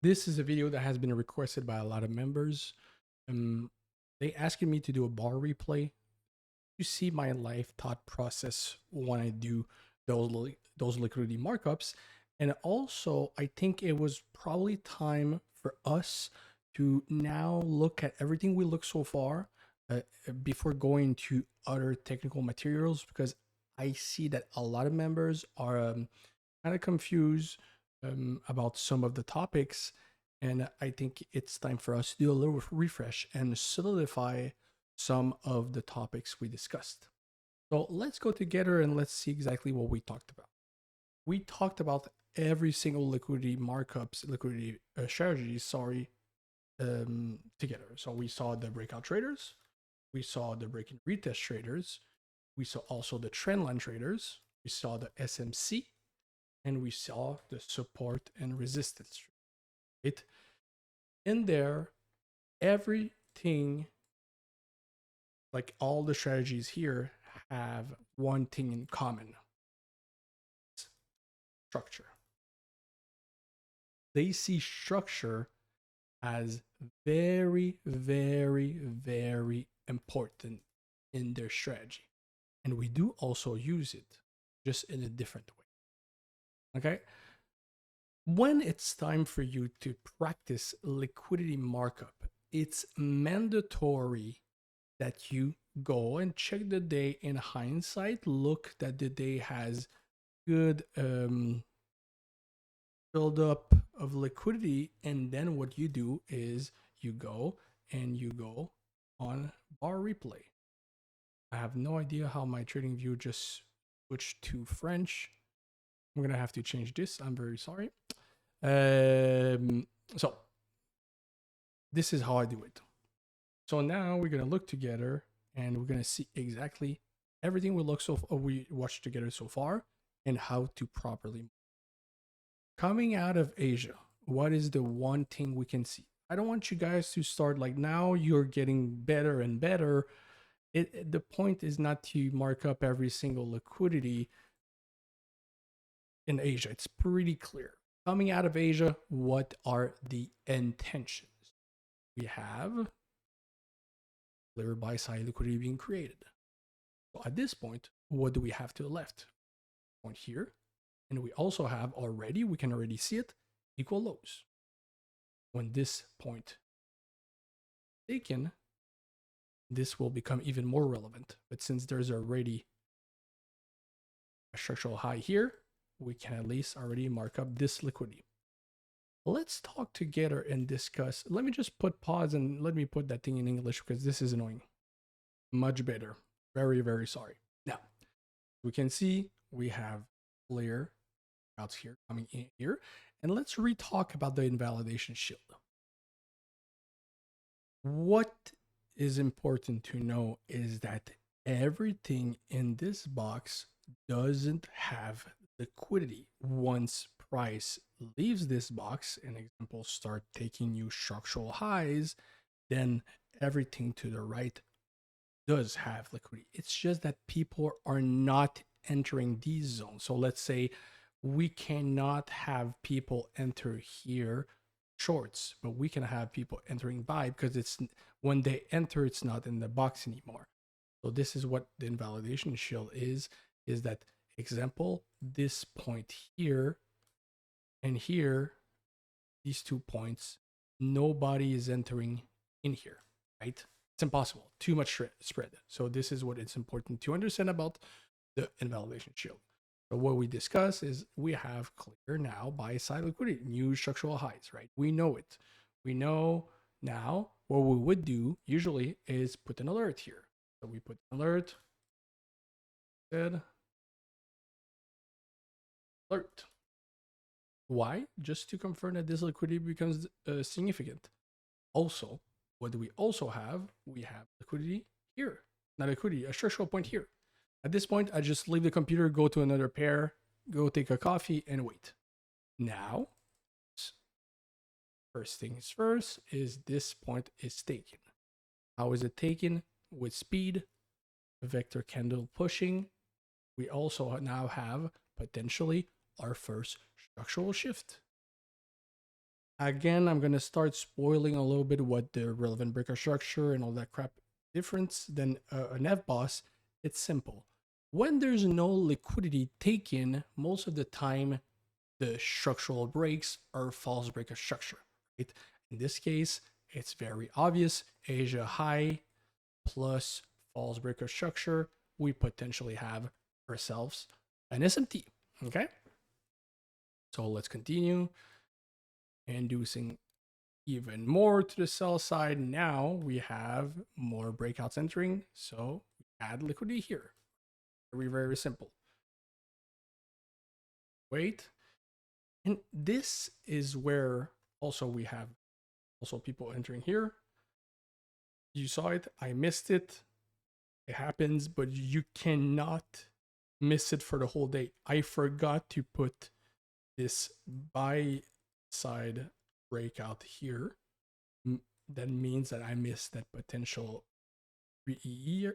This is a video that has been requested by a lot of members. Um, they asking me to do a bar replay. You see my life thought process when I do those liquidity markups, and also I think it was probably time for us to now look at everything we looked so far before going to other technical materials because I see that a lot of members are kind of confused about some of the topics. And I think it's time for us to do a little refresh and solidify some of the topics we discussed. So let's go together and let's see exactly what we talked about. We talked about every single liquidity markups, liquidity strategies, together. So we saw the breakout traders, we saw the break and retest traders, we saw also the trendline traders, we saw the SMC, and we saw the support and resistance, right? In there, everything, like all the strategies here, have one thing in common: structure. They see structure as very, very, very important in their strategy. And we do also use it, just in a different way. Okay? When it's time for you to practice liquidity markup, it's mandatory that you go and check the day in hindsight, look that the day has good buildup of liquidity, and then what you do is you go on bar replay. I have no idea how my trading view just switched to French. I'm gonna have to change this. I'm very sorry. So this is how I do it. So now we're gonna look together and we're gonna see exactly everything we watched together so far and how to properly. Coming out of Asia, what is the one thing we can see? I don't want you guys to start like now you're getting better and better. The point is not to mark up every single liquidity in Asia. It's pretty clear. Coming out of Asia, what are the intentions? We have clear buy side liquidity being created. So at this point, what do we have to the left? Point here. And we also have already, we can already see it, equal lows. When this point is taken, this will become even more relevant. But since there's already a structural high here, we can at least already mark up this liquidity. Let's talk together and discuss. Let me just put pause and let me put that thing in English because this is annoying. Much better. Very, very sorry. Now, we can see we have clear outs here coming in here. And let's re-talk about the invalidation shield. What is important to know is that everything in this box doesn't have liquidity. Once price leaves this box, an example, start taking new structural highs, then everything to the right does have liquidity. It's just that people are not entering these zones. So let's say we cannot have people enter here shorts, but we can have people entering buy because it's when they enter, it's not in the box anymore. So this is what the invalidation shield is that example, this point here and here, these 2 points, nobody is entering in here, right? It's impossible, too much spread. So this is what it's important to understand about the invalidation shield. So what we discuss is we have clear now buy side liquidity, new structural highs, right? We know it. We know now what we would do usually is put an alert here. So we put an alert, good, alert. Why? Just to confirm that this liquidity becomes significant. Also, what do we also have? We have liquidity here. Not liquidity, a structural point here. At this point, I just leave the computer, go to another pair, go take a coffee, and wait. Now, first things first is this point is taken. How is it taken? With speed, vector candle pushing. We also now have potentially our first structural shift. Again, I'm going to start spoiling a little bit what the relevant breaker structure and all that crap difference than an FBOSS. It's simple. When there's no liquidity taken, most of the time the structural breaks are false breaker structure. Right? In this case, it's very obvious. Asia high plus false breaker structure. We potentially have ourselves an SMT. Okay. So let's continue. Inducing even more to the sell side. Now we have more breakouts entering. So we add liquidity here. Very, very simple. Wait. And this is where also we have also people entering here. You saw it. I missed it. It happens, but you cannot miss it for the whole day. I forgot to put this buy side breakout here. That means that I missed that potential BE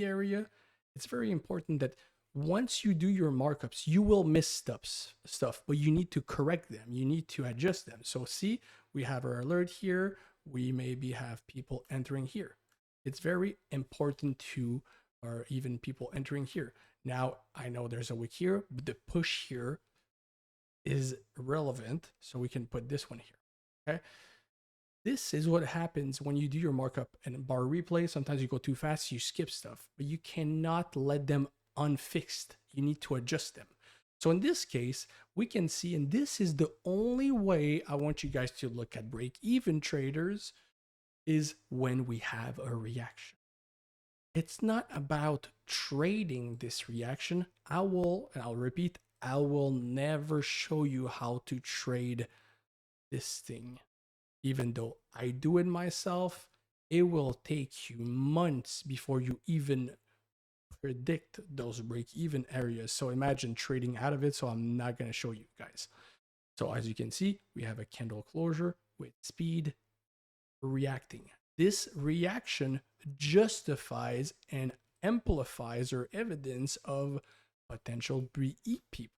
area. It's very important that once you do your markups, you will miss stuff, but you need to correct them. You need to adjust them. So see, we have our alert here. We maybe have people entering here. It's very important to, or even people entering here. Now, I know there's a wick here, but the push here is relevant. So we can put this one here, okay? This is what happens when you do your markup and bar replay. Sometimes you go too fast, you skip stuff, but you cannot let them unfixed. You need to adjust them. So in this case, we can see, and this is the only way I want you guys to look at break-even traders, is when we have a reaction. It's not about trading this reaction. I'll repeat, I will never show you how to trade this thing. Even though I do it myself, it will take you months before you even predict those break-even areas. So imagine trading out of it. So I'm not going to show you guys. So as you can see, we have a candle closure with speed reacting. This reaction justifies and amplifies or evidence of potential BE people.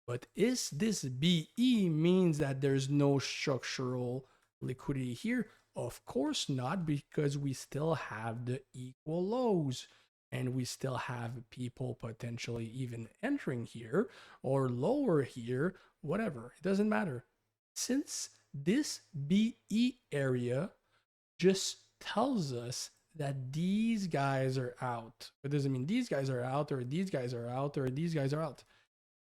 But is this BE means that there's no structural liquidity here? Of course not, because we still have the equal lows and we still have people potentially even entering here or lower here, whatever. It doesn't matter. Since this BE area just tells us that these guys are out. It doesn't mean these guys are out or these guys are out or these guys are out.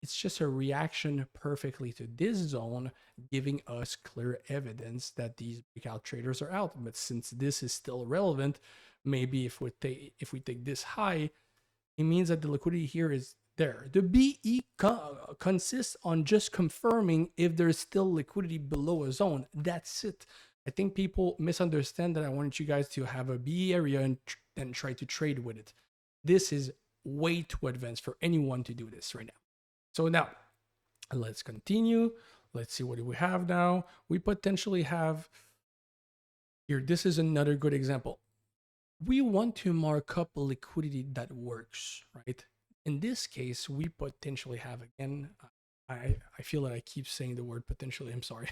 It's just a reaction perfectly to this zone, giving us clear evidence that these breakout traders are out. But since this is still relevant, maybe if we take this high, it means that the liquidity here is there. The BE consists on just confirming if there's still liquidity below a zone. That's it. I think people misunderstand that I wanted you guys to have a BE area and try to trade with it. This is way too advanced for anyone to do this right now. So now, let's continue. Let's see what do we have now. We potentially have here, this is another good example. We want to mark up a liquidity that works, right? In this case, we potentially have, again, I feel that I keep saying the word potentially, I'm sorry.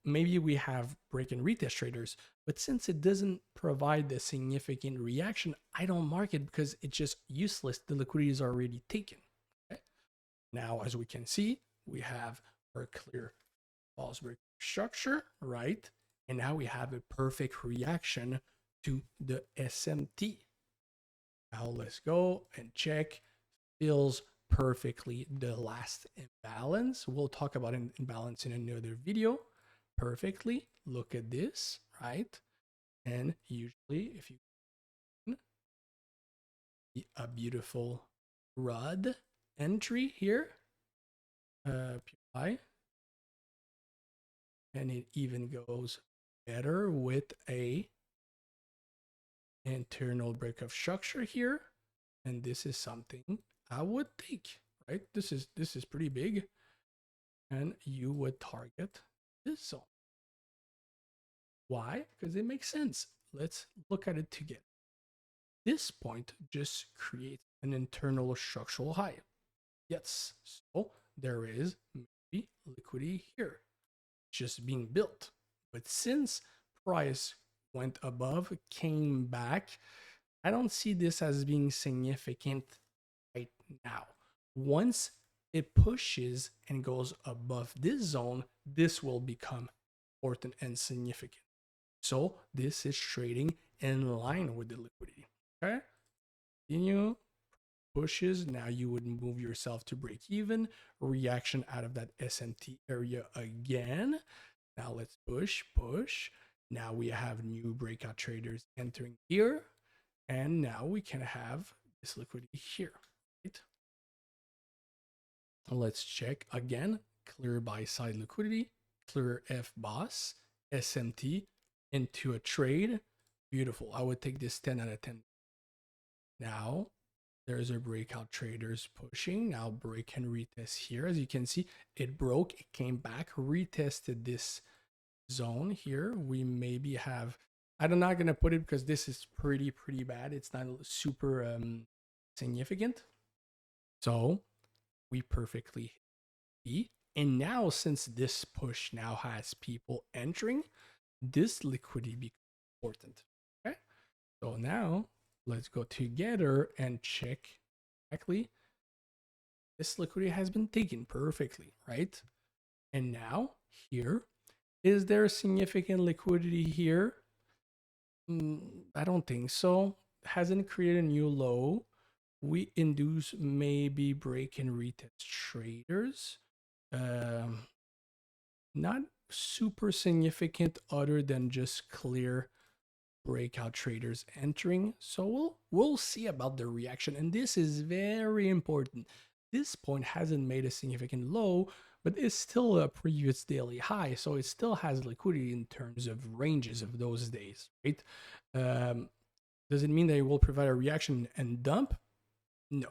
Maybe we have break and retest traders, but since it doesn't provide a significant reaction, I don't mark it because it's just useless. The liquidity is already taken. Okay? Now, as we can see, we have our clear false break structure, right? And now we have a perfect reaction to the SMT. Now let's go and check. Fills perfectly the last imbalance. We'll talk about an imbalance in another video. Perfectly. Look at this, right? And usually, if you see a beautiful rod entry here, PI, and it even goes better with a internal break of structure here, and this is something I would take, right? This is pretty big, and you would target this zone. Why? Because it makes sense. Let's look at it together. This point just creates an internal structural high. Yes, so there is maybe liquidity here. just being built. But since price went above, came back, I don't see this as being significant right now. Once it pushes and goes above this zone, this will become important and significant. So this is trading in line with the liquidity. Okay. Continue, pushes. Now you would move yourself to break even. Reaction out of that SMT area again. Now let's push, push. Now we have new breakout traders entering here. And now we can have this liquidity here, right? Let's check again. Clear buy side liquidity, clear FBOS, SMT into a trade. Beautiful. I would take this 10 out of 10. Now there's a breakout traders pushing. Now break and retest here. As you can see, it broke, it came back, retested this zone here. We maybe have, I'm not going to put it because this is pretty bad. It's not super significant. So we perfectly hit. And now since this push now has people entering, this liquidity becomes important. Okay. So now let's go together and check exactly. This liquidity has been taken perfectly, right? And now here, is there significant liquidity here? I don't think so. Hasn't created a new low. We induce maybe break and retest traders. Not super significant other than just clear breakout traders entering. So we'll see about the reaction. And this is very important. This point hasn't made a significant low, but it's still a previous daily high. So it still has liquidity in terms of ranges of those days, right? Does it mean that it will provide a reaction and dump? No.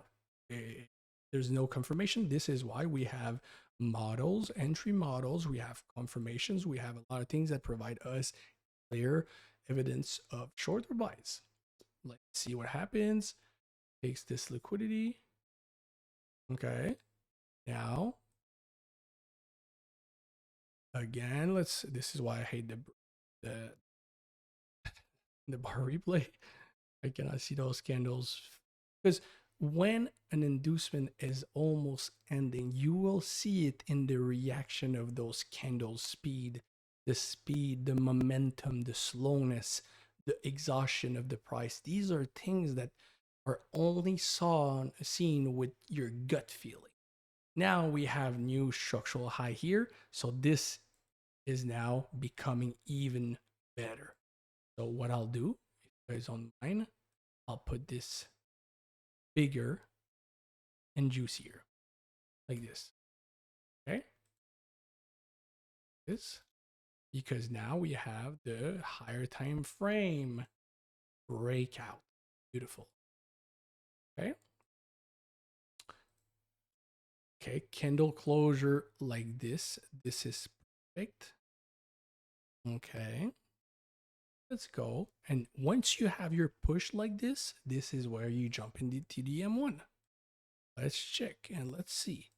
There's no confirmation. This is why we have models, entry models, we have confirmations, we have a lot of things that provide us clear evidence of shorter buys. Let's see what happens. Takes this liquidity. Okay. Now, again, this is why I hate the bar replay. I cannot see those candles because when an inducement is almost ending, you will see it in the reaction of those candles, speed, the momentum, the slowness, the exhaustion of the price. These are things that are only seen with your gut feeling. Now we have new structural high here. So this is now becoming even better. So what I'll do, if you guys don't mind, I'll put this bigger and juicier like this. Okay. This, because now we have the higher time frame breakout. Beautiful. Okay. Okay. Candle closure like this. This is perfect. Okay. Let's go. And once you have your push like this is where you jump into TDM1. Let's check and let's see.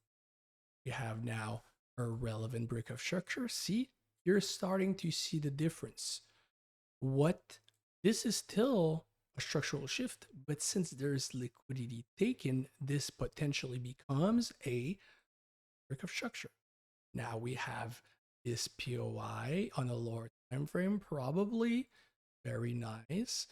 We have now a relevant break of structure. See, you're starting to see the difference. This is still a structural shift, but since there's liquidity taken, this potentially becomes a break of structure. Now we have this POI on a lower time frame, probably very nice.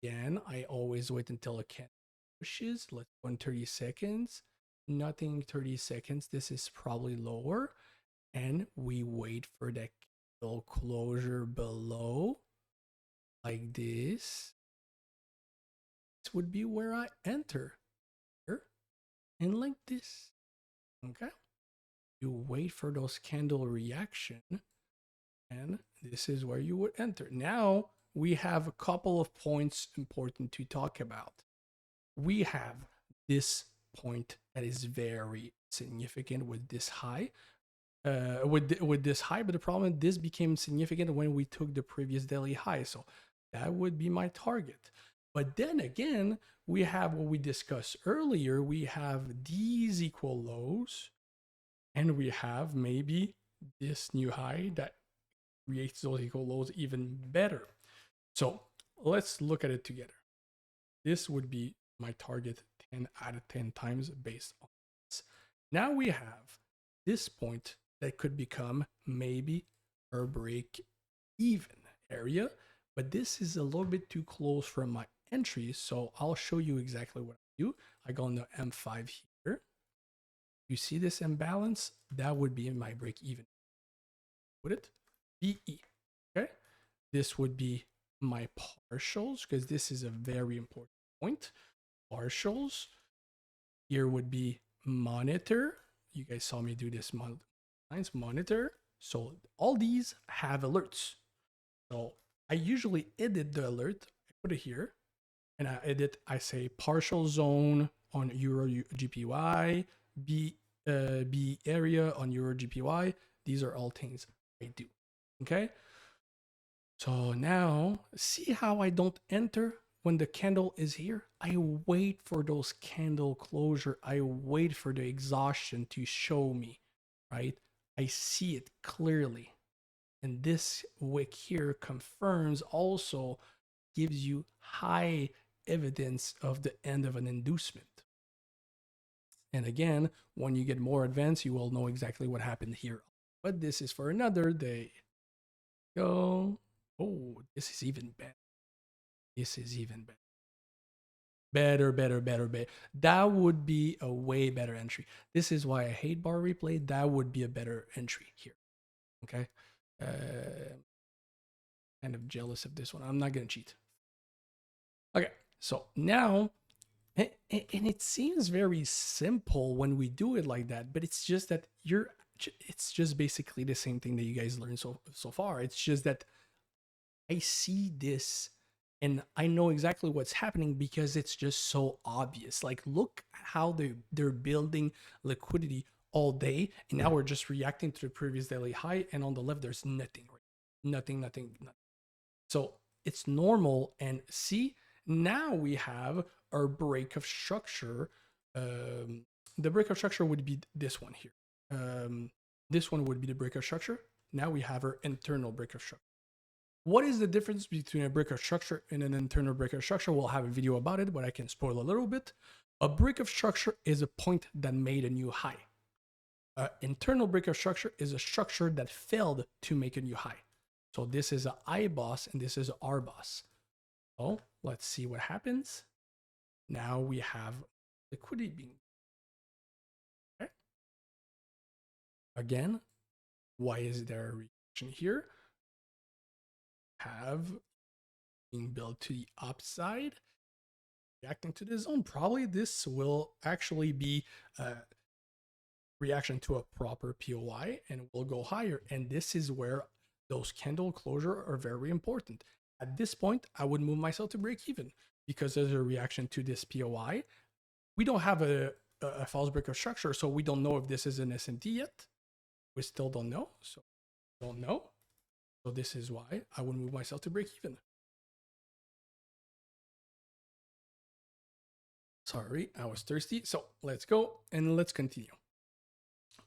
Again, I always wait until a candle pushes. Let's go in 30 seconds. Nothing 30 seconds. This is probably lower. And we wait for the candle closure below like this. This would be where I enter here and like this. Okay. You wait for those candle reaction and this is where you would enter. Now we have a couple of points important to talk about. We have this point that is very significant with this high. With this high, but the problem is this became significant when we took the previous daily high. So that would be my target. But then again, we have what we discussed earlier. We have these equal lows, and we have maybe this new high that creates those equal lows even better. So let's look at it together. This would be my target 10 out of 10 times based on this. Now we have this point that could become maybe a break even area, but this is a little bit too close for my entry. So I'll show you exactly what I do. I go on the M5 here. You see this imbalance? That would be my break even. Would it? BE. Okay. This would be my partials because this is a very important point. Partials. Here would be monitor. You guys saw me do this monitor. So all these have alerts. So I usually edit the alert. I put it here and I say partial zone on Euro GPY, B area on Euro GPY. These are all things I do. Okay. So now see how I don't enter when the candle is here? I wait for those candle closure. I wait for the exhaustion to show me, right? I see it clearly. And this wick here confirms also gives you high evidence of the end of an inducement. And again, when you get more advanced, you will know exactly what happened here. But this is for another day. Go. Oh, this is even better. This is even better. Better. That would be a way better entry. This is why I hate bar replay. That would be a better entry here. Okay. Kind of jealous of this one. I'm not going to cheat. Okay. So now, and it seems very simple when we do it like that, but it's just that it's just basically the same thing that you guys learned so far. It's just that I see this and I know exactly what's happening because it's just so obvious. Like, look how they're building liquidity all day, and now we're just reacting to the previous daily high, and on the left there's nothing, right? Nothing. So it's normal, and see, now we have our break of structure. The break of structure would be this one here. This one would be the break of structure. Now we have our internal break of structure. What is the difference between a break of structure and an internal break of structure? We'll have a video about it, but I can spoil a little bit. A break of structure is a point that made a new high. Internal break of structure is a structure that failed to make a new high. So this is a I boss and this is R boss. So let's see what happens. Now we have liquidity being. Okay. Again, why is there a reaction here? Have being built to the upside, reacting to the zone. Probably this will actually be a reaction to a proper POI and will go higher. And this is where those candle closure are very important. At this point, I would move myself to break even because there's a reaction to this POI. We don't have a false break of structure, so we don't know if this is an SMT yet. We still don't know, so don't know. So this is why I would move myself to break even. Sorry, I was thirsty. So let's go and let's continue.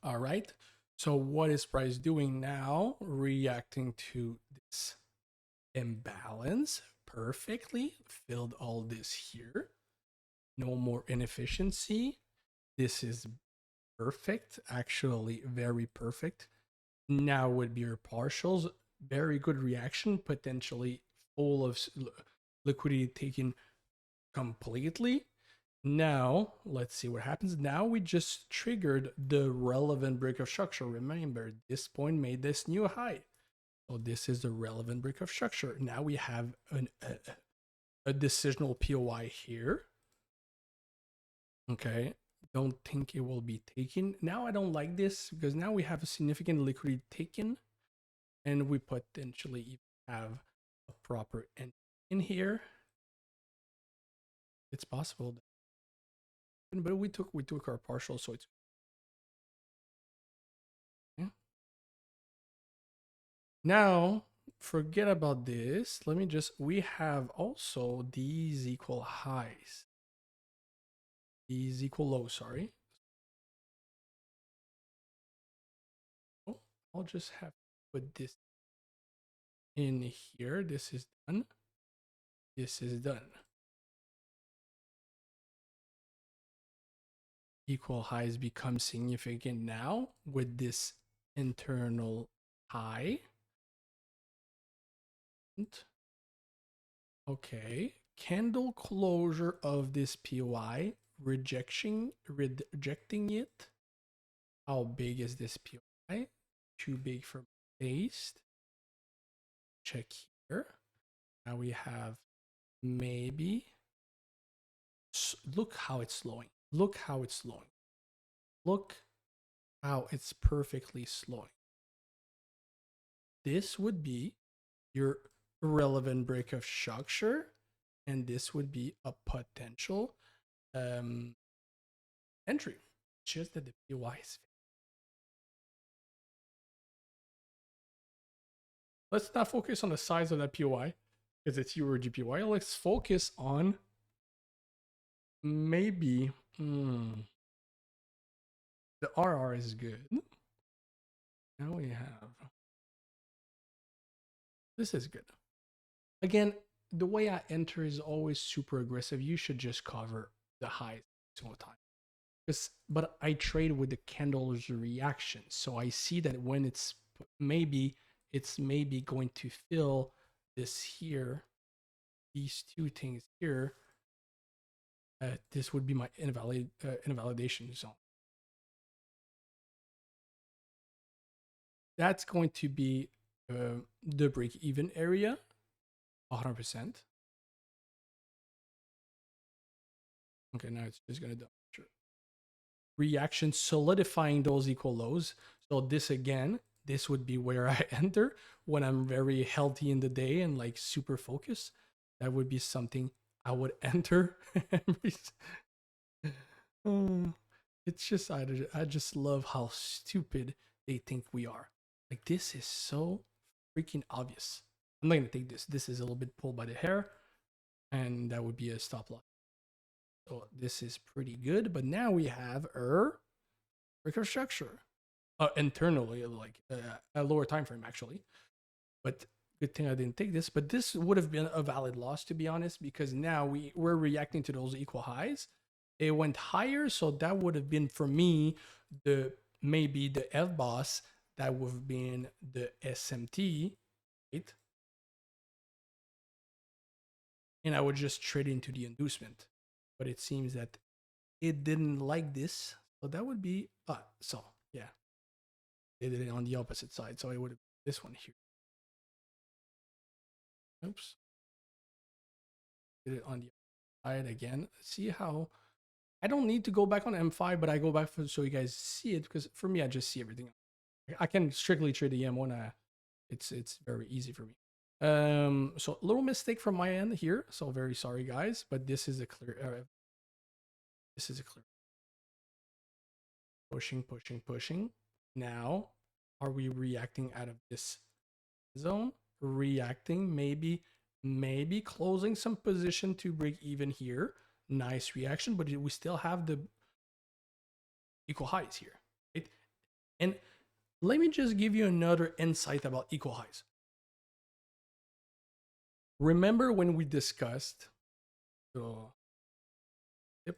All right. So what is price doing now? Reacting to this imbalance perfectly. Filled all this here. No more inefficiency. This is perfect. Actually, very perfect. Now would be your partials. Very good reaction. Potentially full of liquidity taken completely. Now, let's see what happens. Now we just triggered the relevant break of structure. Remember, this point made this new high. So this is the relevant break of structure. Now we have a decisional POI here. Okay, don't think it will be taken. Now I don't like this because now we have a significant liquidity taken and we potentially even have a proper end in here. It's possible. But we took our partial, so it's okay. Now forget about this. Let me just, we have also these equal highs, these equal lows, sorry. Oh, I'll just have to put this in here. This is done. This is done. Equal highs become significant now with this internal high. Okay, candle closure of this PY, rejecting it. How big is this PY? Too big for taste. Check here. Now we have maybe. Look how it's slowing. Look how it's slowing. Look how it's perfectly slowing. This would be your relevant break of structure, and this would be a potential entry. Just that the PY is. Let's not focus on the size of that PY because it's your GPY. Let's focus on maybe the RR is good. Now we have this is good. Again, the way I enter is always super aggressive. You should just cover the highs all the time. But I trade with the candle's reaction. So I see that when it's maybe going to fill this here, these two things here. This would be my invalidation zone. That's going to be the break-even area, 100%. Okay, now it's just going to do reaction solidifying those equal lows. So this again, this would be where I enter when I'm very healthy in the day and like super focused. That would be something I would enter. It's just I just love how stupid they think we are. Like this is so freaking obvious. I'm not gonna take this. This is a little bit pulled by the hair, and that would be a stop loss. So this is pretty good, but now we have structure internally, like a lower time frame actually. But good thing I didn't take this. But this would have been a valid loss to be honest, because now we're reacting to those equal highs. It went higher, so that would have been for me maybe the F boss. That would have been the SMT, right? And I would just trade into the inducement. But it seems that it didn't like this. So that would be, so yeah. They did it on the opposite side. So it would have been this one here. Oops. Did it on the side again. See how, I don't need to go back on M5, but I go back so you guys see it because for me, I just see everything. I can strictly trade the M1. It's very easy for me. So a little mistake from my end here. So very sorry guys, but this is a clear, pushing. Now, are we reacting out of this zone? Reacting, maybe closing some position to break even here. Nice reaction, but we still have the equal highs here, right? And let me just give you another insight about equal highs. Remember when we discussed,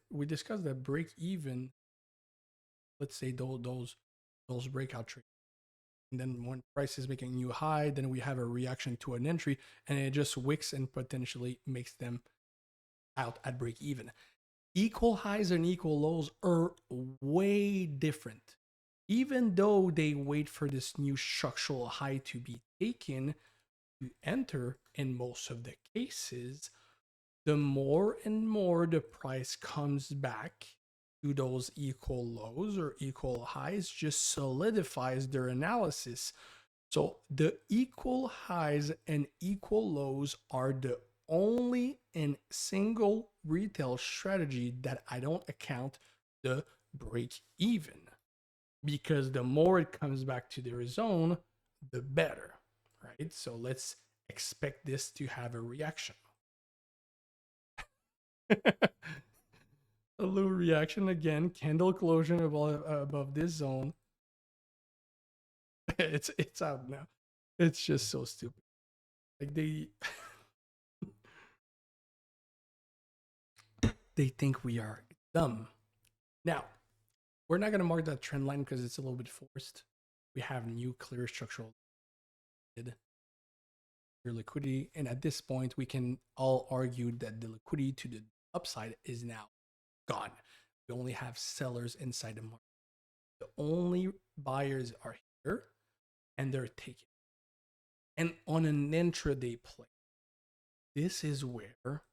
we discussed that break even, let's say those breakout trades. And then when price is making a new high, then we have a reaction to an entry and it just wicks and potentially makes them out at break even. Equal highs and equal lows are way different. Even though they wait for this new structural high to be taken to enter in most of the cases, the more and more the price comes back to those equal lows or equal highs, just solidifies their analysis. So the equal highs and equal lows are the only and single retail strategy that I don't account the break even, because the more it comes back to their zone, the better, right? So let's expect this to have a reaction. A little reaction again, candle closure above this zone. It's out now. It's just so stupid. Like they think we are dumb. Now, we're not gonna mark that trend line because it's a little bit forced. We have new clear structural liquidity, and at this point, we can all argue that the liquidity to the upside is now gone. We only have sellers inside the market. The only buyers are here, and they're taking. And on an intraday play, this is where,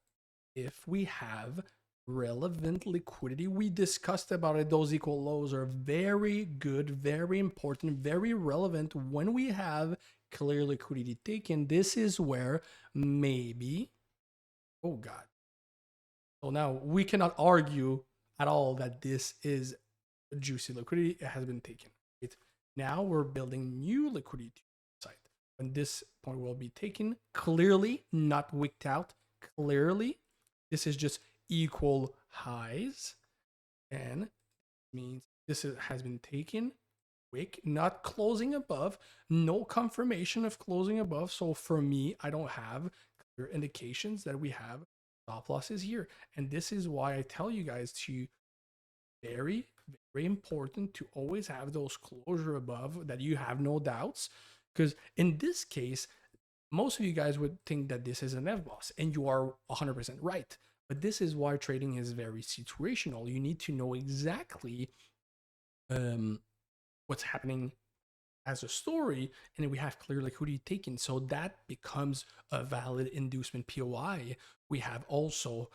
if we have relevant liquidity, we discussed about it, those equal lows are very good, very important, very relevant. When we have clear liquidity taken, this is where maybe, oh God. So now we cannot argue at all that this is juicy liquidity. It has been taken. Right? Now we're building new liquidity site. When this point will be taken, clearly not wicked out, clearly this is just equal highs, and means this has been taken wick, not closing above, no confirmation of closing above. So for me, I don't have clear indications that we have stop losses here. And this is why I tell you guys to very, very important to always have those closure above that you have no doubts. Because in this case, most of you guys would think that this is an FBOS, and you are 100% right. But this is why trading is very situational. You need to know exactly what's happening as a story, and then we have clear liquidity taken. So that becomes a valid inducement POI. We have also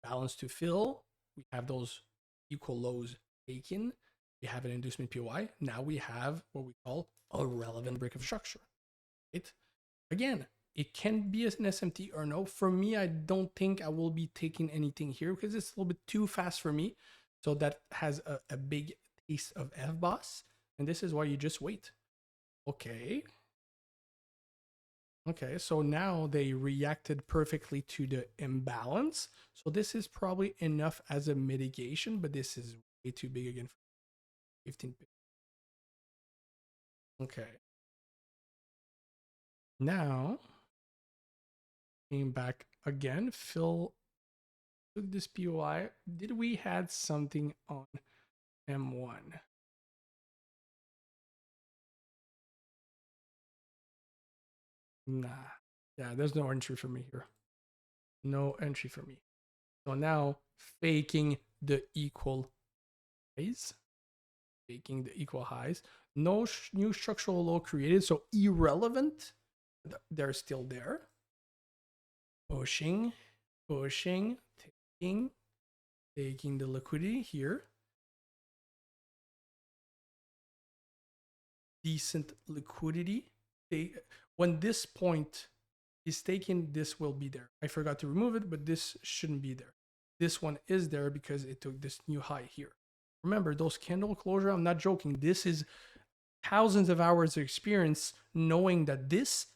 balance to fill. We have those equal lows taken. We have an inducement POI. Now we have what we call a relevant break of structure. Right? Again, it can be an SMT or no. For me, I don't think I will be taking anything here because it's a little bit too fast for me. So that has a big taste of FBOS. And this is why you just wait. Okay. Okay, so now they reacted perfectly to the imbalance. So this is probably enough as a mitigation, but this is way too big again for 15 pips. Okay. Now, came back again. Phil took this POI. Did we had something on M1? Nah. Yeah, there's no entry for me here. No entry for me. So now faking the equal highs. Faking the equal highs. No new structural low created, so irrelevant. They're still there. Pushing, pushing, taking the liquidity here. Decent liquidity. When this point is taken, this will be there. I forgot to remove it, but this shouldn't be there. This one is there because it took this new high here. Remember, those candle closure, I'm not joking. This is thousands of hours of experience knowing that this,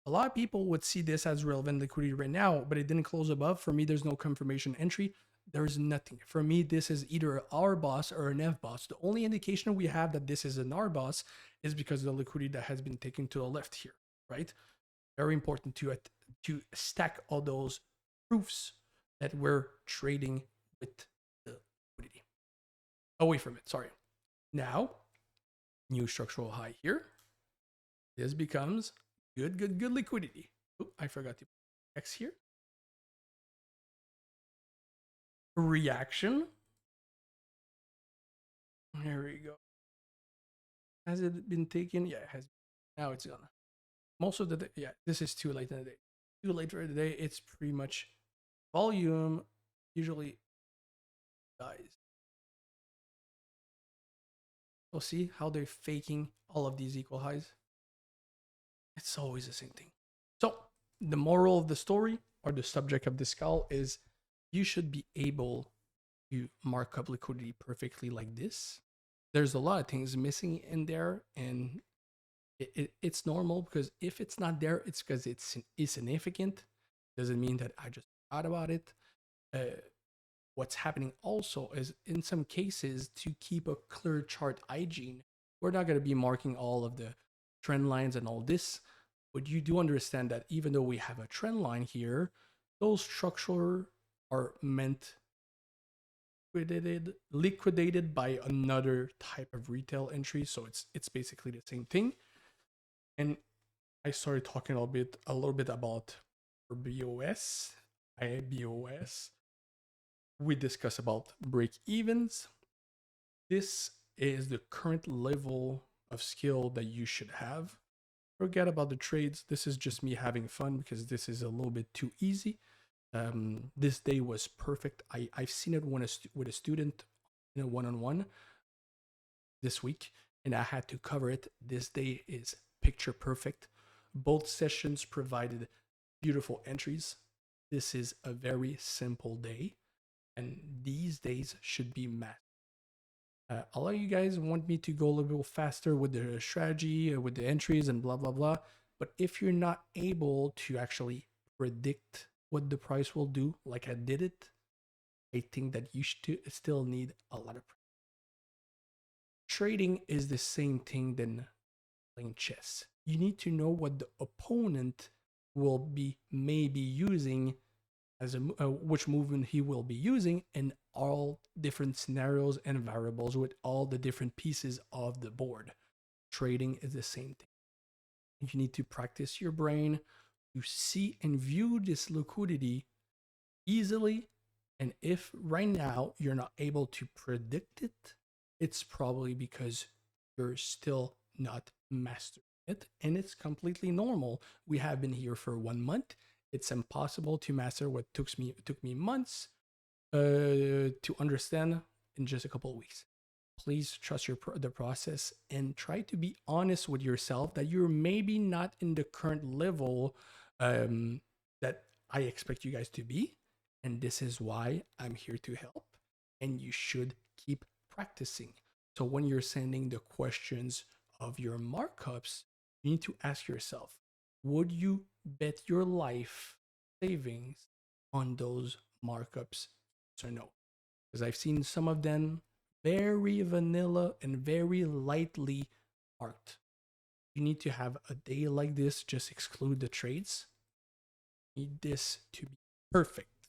a lot of people would see this as relevant liquidity right now, but it didn't close above. For me, there's no confirmation entry. There's nothing. For me, this is either an R boss or an F boss. The only indication we have that this is an R boss is because of the liquidity that has been taken to the left here, right? Very important to stack all those proofs that we're trading with the liquidity. Away from it, sorry. Now, new structural high here. This becomes good liquidity. Oh, I forgot to put X here. Reaction. Here we go. Has it been taken? Yeah, it has. Now it's gone. Most of the day, yeah, this is too late in the day. Too late for the day. It's pretty much volume usually dies. So see how they're faking all of these equal highs? It's always the same thing. So the moral of the story, or the subject of this call, is you should be able to mark up liquidity perfectly like this. There's a lot of things missing in there, and it's normal because if it's not there, it's because it's insignificant. Doesn't mean that I just thought about it. what's happening also is in some cases to keep a clear chart hygiene, we're not going to be marking all of the trend lines and all this, but you do understand that even though we have a trend line here, those structure are meant liquidated by another type of retail entry. So it's basically the same thing. And I started talking a little bit about BOS, IBOS. We discuss about break evens. This is the current level of skill that you should have. Forget about the trades. This is just me having fun because this is a little bit too easy. This day was perfect. I've seen it with a student in a one-on-one this week, and I had to cover it. This day is picture perfect. Both sessions provided beautiful entries. This is a very simple day, and these days should be math. A lot of you guys want me to go a little bit faster with the strategy, with the entries, and blah blah blah. But if you're not able to actually predict what the price will do, like I did it, I think that you should still need a lot of trading is the same thing than playing chess. You need to know what the opponent will be maybe using as which movement he will be using in all different scenarios and variables with all the different pieces of the board. Trading is the same thing. You need to practice your brain to see and view this liquidity easily. And if right now you're not able to predict it, it's probably because you're still not mastering it. And it's completely normal. We have been here for 1 month. It's impossible to master what took me months to understand in just a couple of weeks. Please trust the process and try to be honest with yourself that you're maybe not in the current level that I expect you guys to be. And this is why I'm here to help. And you should keep practicing. So when you're sending the questions of your markups, you need to ask yourself, would you bet your life savings on those markups? Yes or no? Because I've seen some of them very vanilla and very lightly marked. You need to have a day like this, just exclude the trades. You need this to be perfect,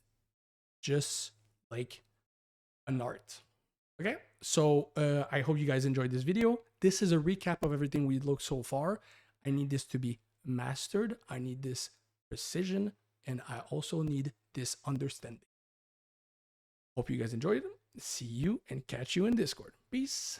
just like an art. Okay, so I hope you guys enjoyed this video. This is a recap of everything we looked so far. I need this to be mastered. I need this precision, and I also need this understanding. Hope you guys enjoyed it. See you and catch you in Discord. Peace.